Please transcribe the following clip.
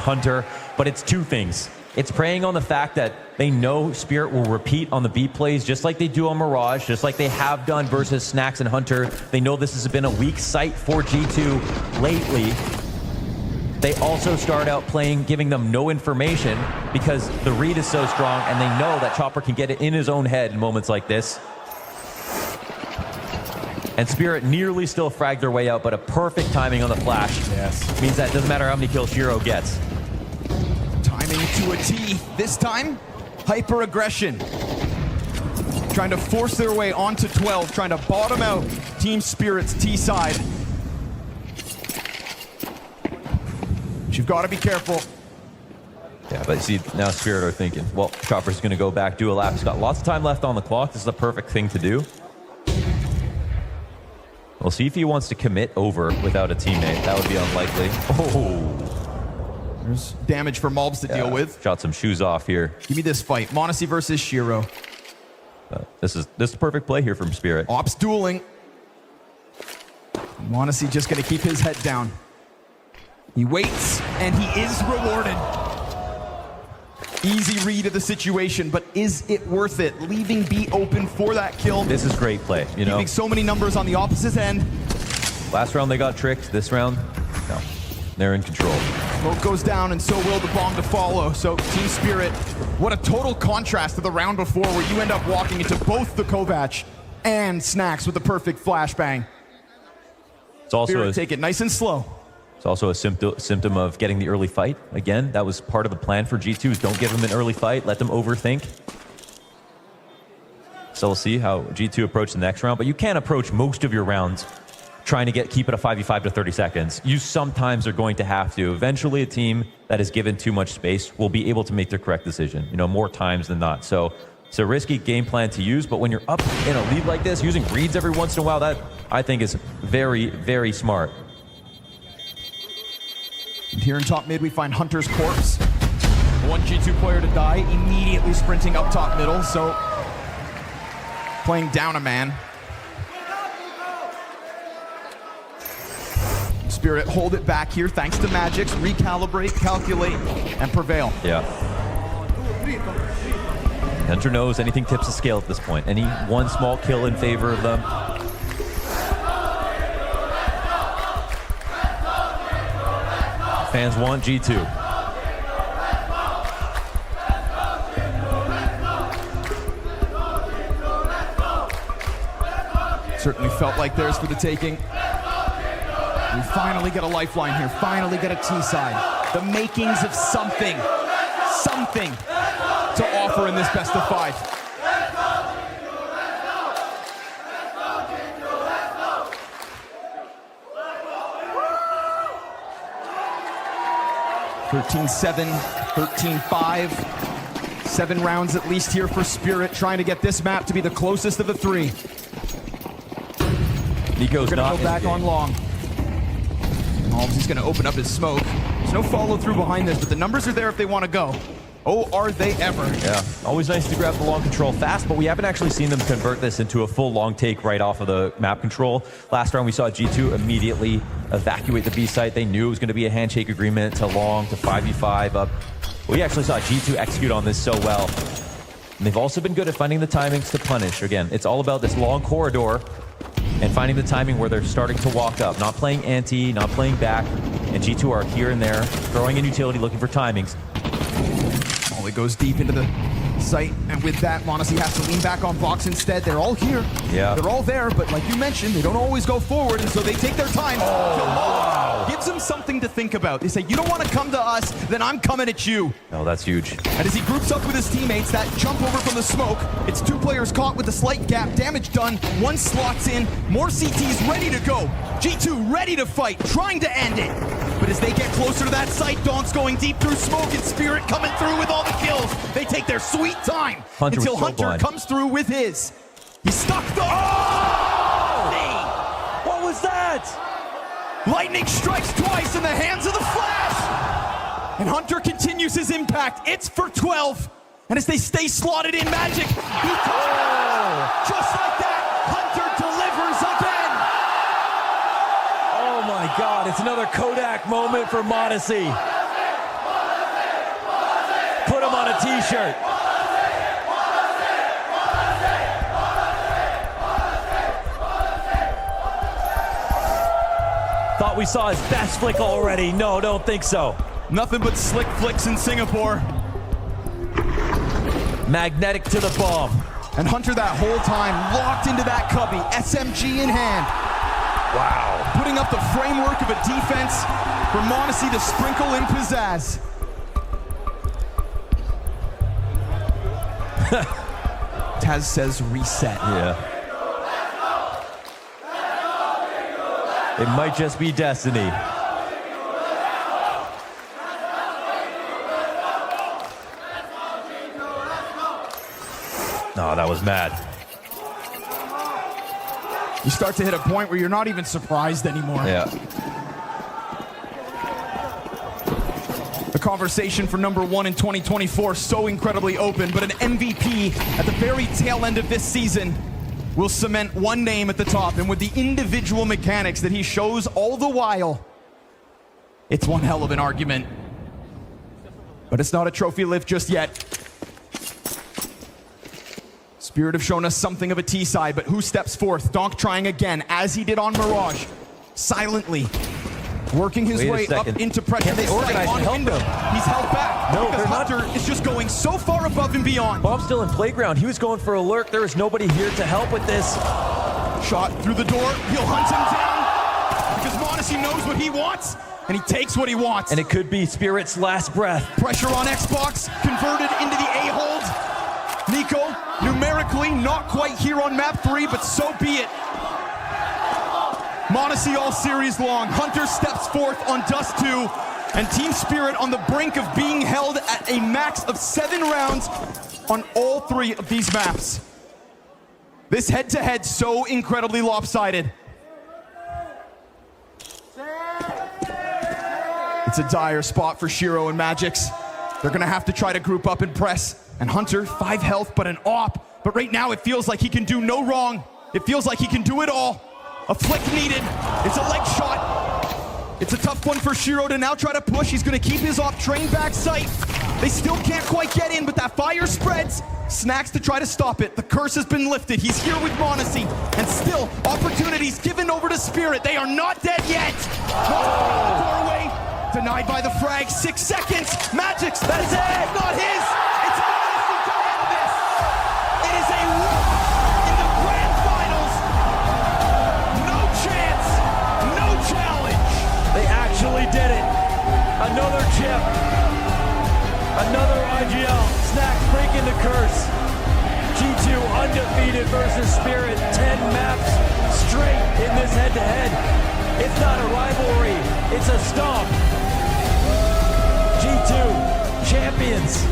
Hunter, but it's two things. It's preying on the fact that they know Spirit will repeat on the beat plays just like they do on Mirage, just like they have done versus Snacks and Hunter. They know this has been a weak site for G2 lately. They also start out playing, giving them no information because the read is so strong and they know that Chopper can get it in his own head in moments like this. And Spirit nearly still fragged their way out, but a perfect timing on the flash. Yes. Means that it doesn't matter how many kills Shiro gets. Timing to a T. This time, hyper aggression. Trying to force their way onto 12, trying to bottom out Team Spirit's T side. But you've got to be careful. Yeah, but see, now Spirit are thinking, well, Chopper's going to go back, do a lap. He's got lots of time left on the clock. This is the perfect thing to do. We'll see if he wants to commit over without a teammate. That would be unlikely. Oh. There's damage for Mobs to deal with. Shot some shoes off here. Give me this fight. m0NESY versus Shiro. This is the perfect play here from Spirit. Ops dueling. m0NESY just going to keep his head down. He waits, and he is rewarded. Easy read of the situation, but is it worth it? Leaving B open for that kill. This is great play, you know. Keeping so many numbers on the opposite end. Last round they got tricked. This round, no. They're in control. Smoke goes down, and so will the bomb to follow. So Team Spirit, what a total contrast to the round before where you end up walking into both the Kovac and Snacks with the perfect flashbang. It's also Spirit take it nice and slow. It's also a symptom of getting the early fight. Again, that was part of the plan for G2, is don't give them an early fight, let them overthink. So we'll see how G2 approach the next round, but you can't approach most of your rounds trying to keep it a 5v5 to 30 seconds. You sometimes are going to have to. Eventually, a team that is given too much space will be able to make their correct decision, you know, more times than not. So it's a risky game plan to use, but when you're up in a lead like this, using reads every once in a while, that I think is very, very smart. And here in top mid, we find Hunter's corpse. One G2 player to die, immediately sprinting up top middle, so playing down a man. Spirit hold it back here thanks to Magics, recalibrate, calculate, and prevail. Yeah. Hunter knows anything tips the scale at this point. Any one small kill in favor of them. Fans want G2. Certainly felt like theirs for the taking. We finally get a lifeline here. Finally get a T side. The makings of something to offer in this best of 5. (13-7), 13-5. 7 rounds at least here for Spirit, trying to get this map to be the closest of the 3. Nico's gonna not go back on long. Holmes is gonna open up his smoke. There's no follow through behind this, but the numbers are there if they want to go. Oh, are they ever? Yeah, always nice to grab the long control fast, but we haven't actually seen them convert this into a full long take right off of the map control. Last round we saw G2 immediately evacuate the B site. They knew it was going to be a handshake agreement to long, to 5v5 up. We actually saw G2 execute on this so well. And they've also been good at finding the timings to punish. Again, it's all about this long corridor and finding the timing where they're starting to walk up. Not playing anti, not playing back. And G2 are here and there, throwing in utility, looking for timings. Molly goes deep into the site, and with that, m0NESY has to lean back on Vox instead. They're all here. Yeah. They're all there, but like you mentioned, they don't always go forward, and so they take their time. Wow. Gives them something to think about. They say, you don't want to come to us, then I'm coming at you. Oh, that's huge. And as he groups up with his teammates, that jump over from the smoke, it's 2 players caught with a slight gap, damage done, 1 slots in, more CTs ready to go. G2 ready to fight, trying to end it. But as they get closer to that site, Donk's going deep through smoke and Spirit coming through with all the kills. They take their sweet time Hunter until was so Hunter blind. comes through with his. He's stuck the... Oh! What was that? Lightning strikes twice in the hands of the Flash. And Hunter continues his impact. It's for 12. And as they stay slotted in Magic, he comes just like that. Hunter delivers again. Oh my God, it's another Kodak moment for m0NESY. on a t-shirt. Thought we saw his best flick already. No, don't think so. Nothing but slick flicks in Singapore. Magnetic to the bomb. And Hunter that whole time locked into that cubby, SMG in hand. Wow. Putting up the framework of a defense for Monacy to sprinkle in pizzazz. Taz says reset. Yeah. It might just be destiny. No, that was mad. You start to hit a point where you're not even surprised anymore. Yeah. The conversation for number one in 2024 so incredibly open, but an MVP at the very tail end of this season will cement one name at the top, and with the individual mechanics that he shows all the while, it's one hell of an argument. But it's not a trophy lift just yet. Spirit have shown us something of a T-side, but who steps forth? Donk trying again, as he did on Mirage, silently working his way up into pressure. Can they organize to help him? He's held back. No, because they're not. Hunter is just going so far above and beyond. Bob's still in playground. He was going for a lurk. There is nobody here to help with this. Shot through the door. He'll hunt him down because Monacy knows what he wants, and he takes what he wants. And it could be Spirit's last breath. Pressure on Xbox, converted into the A-hold. Nico, numerically not quite here on map 3, but so be it. Monacy all series long. Hunter steps forth on Dust 2, and Team Spirit on the brink of being held at a max of 7 rounds on all 3 of these maps. This head-to-head so incredibly lopsided. It's a dire spot for Shiro and Magix. They're gonna have to try to group up and press. And Hunter, 5 health, but an AWP. But right now it feels like he can do no wrong. It feels like he can do it all. A flick needed. It's a leg shot. It's a tough one for Shiro to now try to push. He's gonna keep his AWP train back sight. They still can't quite get in, but that fire spreads. Snacks to try to stop it. The curse has been lifted. He's here with Monacy. And still, opportunities given over to Spirit. They are not dead yet. Doorway. Denied by the frag. 6 seconds. Magix. That's it. It's not his. It's Monacy to end this. It is a walk in the grand finals. No chance. No challenge. They actually did it. Another chip. Another IGL. Snacks breaking the curse. G2 undefeated versus Spirit. 10 maps straight in this head-to-head. It's not a rivalry. It's a stomp. G2 champions.